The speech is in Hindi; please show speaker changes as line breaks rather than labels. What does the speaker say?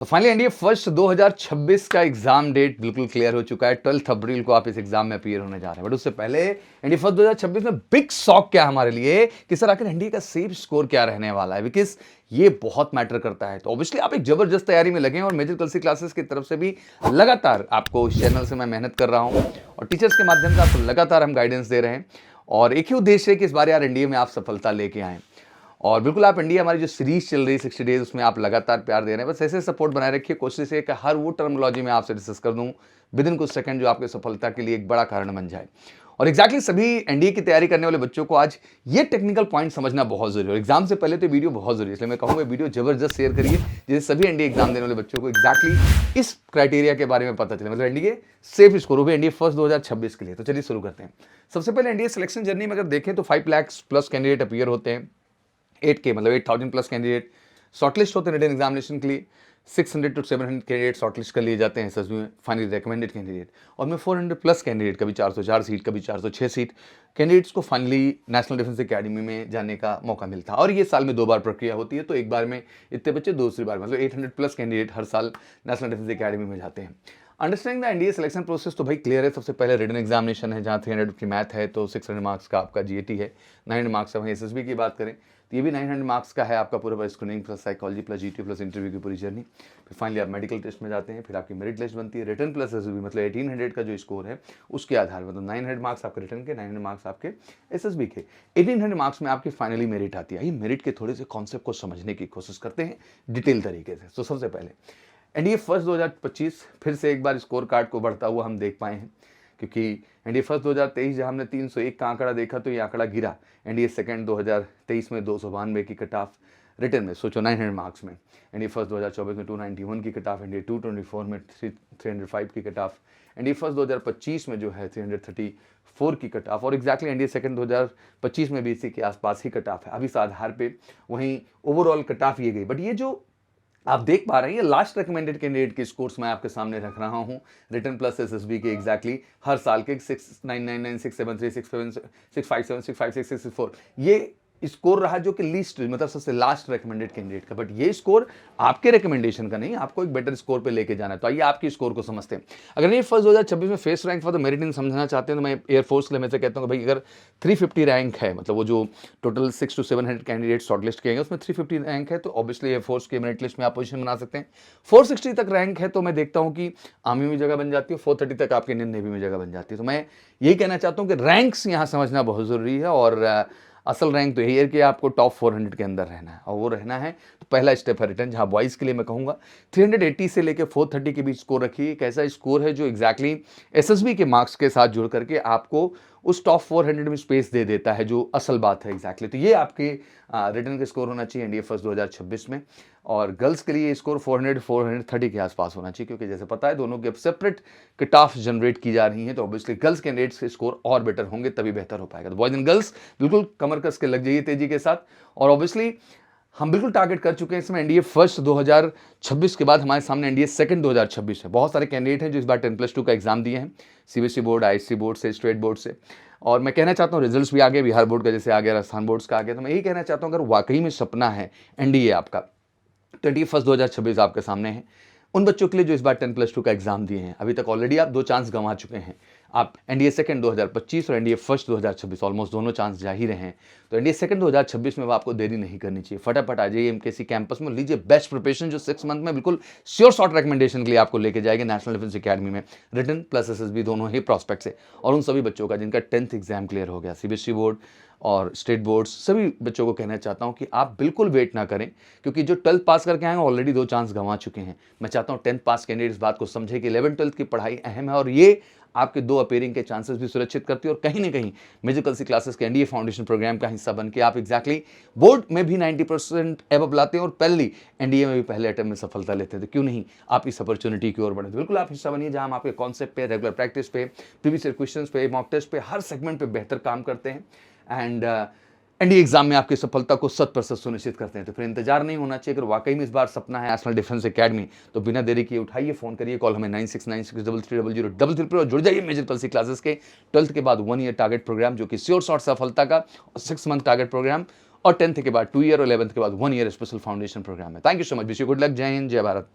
तो फाइनली एनडीए फर्स्ट 2026 का एग्जाम डेट बिल्कुल क्लियर हो चुका है। 12 अप्रैल को आप इस एग्जाम में अपीयर होने जा रहे हैं। बट उससे पहले एनडीए फर्स्ट 2026 में बिग शॉक क्या है हमारे लिए कि सर आखिर एनडीए का सेफ स्कोर क्या रहने वाला है, बिकॉज ये बहुत मैटर करता है। तो ऑब्वियसली आप एक जबरदस्त तैयारी में लगे हैं और मेजर कलसी क्लासेस की तरफ से भी लगातार आपको इस चैनल से मैं मेहनत कर रहा हूं और टीचर्स के माध्यम से आपको लगातार हम गाइडेंस दे रहे हैं और एक ही उद्देश्य है कि इस बार यार एनडीए में आप सफलता लेके आए। और बिल्कुल आप इंडिया हमारी जो सीरीज चल रही है 60 डेज, उसमें आप लगातार प्यार दे रहे हैं। बस ऐसे सपोर्ट बनाए रखिए। कोशिश है कि हर वो टर्मिनोलॉजी में आपसे डिस्कस कर दूं विद इन कुछ सेकंड जो आपकी सफलता के लिए एक बड़ा कारण बन जाए। और एग्जैक्टली सभी एनडीए की तैयारी करने वाले बच्चों को आज ये टेक्निकल पॉइंट समझना बहुत जरूरी है। एग्जाम से पहले तो वीडियो बहुत जरूरी है, इसलिए मैं कहूँगा वीडियो जबरदस्त शेयर करिए जिससे सभी एनडीए एग्जाम देने वाले बच्चों को एग्जैक्टली इस क्राइटेरिया के बारे में पता चले, मतलब एनडीए सेफ स्कोर हो एनडीए फर्स्ट 2026 के लिए। तो चलिए शुरू करते हैं। सबसे पहले एनडीए सिलेक्शन जर्नी में अगर देखें तो 5 लाख प्लस कैंडिडेट अपीयर होते हैं। 8K मतलब 8,000 प्लस कैंडिडेट शॉर्टलिस्ट होते हैं रिटन एग्जामिनेशन के लिए। 600 to 700 कैंडिडेट शॉर्टलिस्ट कर लिए जाते हैं एसएसबी में, फाइनली रिकमेंडेड कैंडिडेट। और में 400 प्लस कैंडिडेट, कभी 404 सीट, कभी 406 सीट कैंडिडेट्स को फाइनली नेशनल डिफेंस एकेडमी में जाने का मौका मिलता है। और ये साल में 2 बार प्रक्रिया होती है, तो एक बार में इतने बच्चे, दूसरी बार मतलब 800 प्लस कैंडिडेट हर साल नेशनल डिफेंस एकेडमी में जाते हैं। Understanding the NDA selection process तो भाई क्लियर है। सबसे पहले रिटन एग्जामिनेशन है जहाँ 300 की मैथ है, तो 600 मार्क्स का आपका जीएटी है, 900 मार्क्स का वहीं एसएसबी की बात करें तो ये भी 900 मार्क्स का है आपका पूरा screening plus psychology plus GT plus interview की पूरी जर्नी। फिर फाइनली आप मेडिकल टेस्ट में जाते हैं, फिर आपकी मेरिट लिस्ट बनती है। रिटन प्लस एसएसबी मतलब 1800 का जो स्कोर है उसके आधार पर, तो 900 मार्क्स आपके रिटन के, 900 मार्क्स आपके एसएसबी के, 1800 मार्क्स में आपकी फाइनली मेरिट आती है। ये मेरिट के थोड़े से कॉन्सेप्ट को समझने की कोशिश करते हैं डिटेल तरीके से। तो सबसे पहले एनडीए फर्स्ट 2025 फिर से एक बार स्कोर कार्ड को बढ़ता हुआ हम देख पाए हैं, क्योंकि एनडीए फर्स्ट 2023 जहां हमने 301 का आंकड़ा देखा तो ये आंकड़ा गिरा। एनडीए सेकंड 2023 में 292 की कट ऑफ रिटर्न में, सोचो 900 मार्क्स में। एनडीए फर्स्ट 2024 में 291 की कट ऑफ, एनडीए 224 में 305 की कट ऑफ, एनडीए फर्स्ट 2025 में जो है 334 की कट ऑफ, और एग्जैक्टली एनडीए सेकंड 2025 में भी इसी के आसपास ही कट ऑफ है। अब इस आधार पे वहीं ओवरऑल कट ऑफ ये गई। बट ये जो आप देख पा रहे हैं ये लास्ट रिकमेंडेड कैंडिडेट के स्कोर्स मैं आपके सामने रख रहा हूं रिटन प्लस एसएसबी के एग्जैक्टली हर साल के 6999 673 657 656 664 ये स्कोर रहा जो कि लीस्ट मतलब सबसे लास्ट रिकमेंडेड कैंडिडेट का। बट ये स्कोर आपके रिकमेंडेशन का नहीं, आपको एक बेटर स्कोर पे लेके जाना है। तो आइए आपकी स्कोर को समझते हैं। अगर ये फर्स्ट 2026 में face rank for the merit in समझना चाहते हैं तो मैं एयरफोर्स के लिए मैं कहता हूँ कि भाई अगर 350 रैंक है, मतलब वो जो टोटल 600 to 700 कैंडिडेट शॉर्टलिस्ट किए गए उसमें 350 रैंक है, तो ऑब्वियसली एयरफोर्स के मेरिट लिस्ट में आप पोजीशन बना सकते हैं। 460 तक रैंक है तो मैं देखता हूँ कि आर्मी में जगह बन जाती है, 430 तक आपके इंडियन नेवी में जगह बन जाती है। तो मैं यही कहना चाहता हूँ कि रैंक्स यहाँ समझना बहुत ज़रूरी है और असल रैंक तो यही है कि आपको टॉप 400 के अंदर रहना है, और वो रहना है तो पहला स्टेप है रिटर्न, जहां बॉयज़ के लिए मैं कहूँगा 380 से लेकर 430 के बीच स्कोर रखिए। एक ऐसा स्कोर है जो एग्जैक्टली एसएसबी के मार्क्स के साथ जुड़ करके आपको उस टॉप 400 में स्पेस दे देता है, जो असल बात है एग्जैक्टली। तो ये आपके रिटर्न का स्कोर होना चाहिए एनडीए फर्स्ट 2026 में। और गर्ल्स के लिए स्कोर 400 430 के आसपास होना चाहिए, क्योंकि जैसे पता है दोनों की अब सेपरेट कट ऑफ जनरेट की जा रही हैं, तो ऑब्वियसली गर्ल्स कैंडिडेट्स के स्कोर और बेटर होंगे, तभी बेहतर हो पाएगा। तो बॉयज एंड गर्ल्स बिल्कुल कमर कस के लग जाइए तेजी के साथ। और ऑब्वियसली हम बिल्कुल टारगेट कर चुके हैं इसमें एनडीए फर्स्ट 2026 के बाद हमारे सामने एनडीए सेकंड 2026 है। बहुत सारे कैंडिडेट हैं जो इस बार 10+2 का एग्जाम दिए हैं, सीबीएसई बोर्ड, आईएससी बोर्ड से, स्टेट बोर्ड से। और मैं कहना चाहता हूँ रिजल्ट्स भी आ गए, बिहार बोर्ड का जैसे आ गया, राजस्थान बोर्ड्स का आ गया। तो मैं यही कहना चाहता हूँ अगर वाकई में सपना है एनडीए आपका, तो एनडीए फर्स्ट 2026 आपके सामने है। उन बच्चों के लिए जो इस बार 10+2 का एग्जाम दिए हैं, अभी तक ऑलरेडी आप 2 चांस गंवा चुके हैं। आप एनडीए सेकंड 2025 और एनडीए फर्स्ट 2026 ऑलमोस्ट दोनों चांस जा ही रहे हैं। तो एनडीए सेकंड 2026 में आपको देरी नहीं करनी चाहिए, फटाफट आ जाइए एमकेसी कैंपस में, लीजिए बेस्ट प्रिपरेशन जो 6 मंथ में बिल्कुल श्योर शॉर्ट रिकमेंडेशन के लिए आपको लेके जाएगी नेशनल डिफेंस एकेडमी में। रिटन प्लस एसएसबी दोनों ही प्रॉस्पेक्ट से, और उन सभी बच्चों का जिनका 10th एग्जाम क्लियर हो गया, सीबीएसई बोर्ड और स्टेट बोर्ड्स, सभी बच्चों को कहना चाहता हूं कि आप बिल्कुल वेट ना करें, क्योंकि जो 12th पास करके आए हैं ऑलरेडी 2 चांस गंवा चुके हैं। मैं चाहता हूं 10th पास कैंडिडेट इस बात को समझे कि 11th 12th की पढ़ाई अहम है, और ये आपके 2 अपीयरिंग के चांसेस भी सुरक्षित करती है। और कहीं ना कहीं मेजर कलसी क्लासेस के एनडीए फाउंडेशन प्रोग्राम का हिस्सा बन के आप एग्जैक्टली बोर्ड में भी 90% एबव लाते हैं और पहली एनडीए में भी पहले अटेम्प्ट में सफलता लेते हैं। तो क्यों नहीं आप इस अपॉर्चुनिटी की ओर बढ़े। तो बिल्कुल आप हिस्सा बनिए, जहां हम आपके कॉन्सेप्ट पे, रेगुलर प्रैक्टिस पे, प्रीवियस ईयर क्वेश्चंस पे, मॉक टेस्ट पे, हर सेगमेंट पे बेहतर काम करते हैं एंड एनडीए एग्जाम में आपकी सफलता को 100% सुनिश्चित करते हैं। तो फिर इंतजार नहीं होना चाहिए। अगर वाकई में इस बार सपना है नेशनल डिफेंस एकेडमी, तो बिना देरी किए उठाइए, फोन करिए, कॉल हमें 9696330033 पर, और जुड़ जाइए मेजर कलसी क्लासेस के 12th के बाद 1 ईयर टारगेट प्रोग्राम जो कि श्योर शॉर्ट सफलता का, और 6 मंथ टारगेट प्रोग्राम, और 10th के बाद 2 ईयर और 11th के बाद 1 ईयर स्पेशल फाउंडेशन प्रोग्राम है। Thank you so much, wish you good luck, जय हिंद, जय भारत।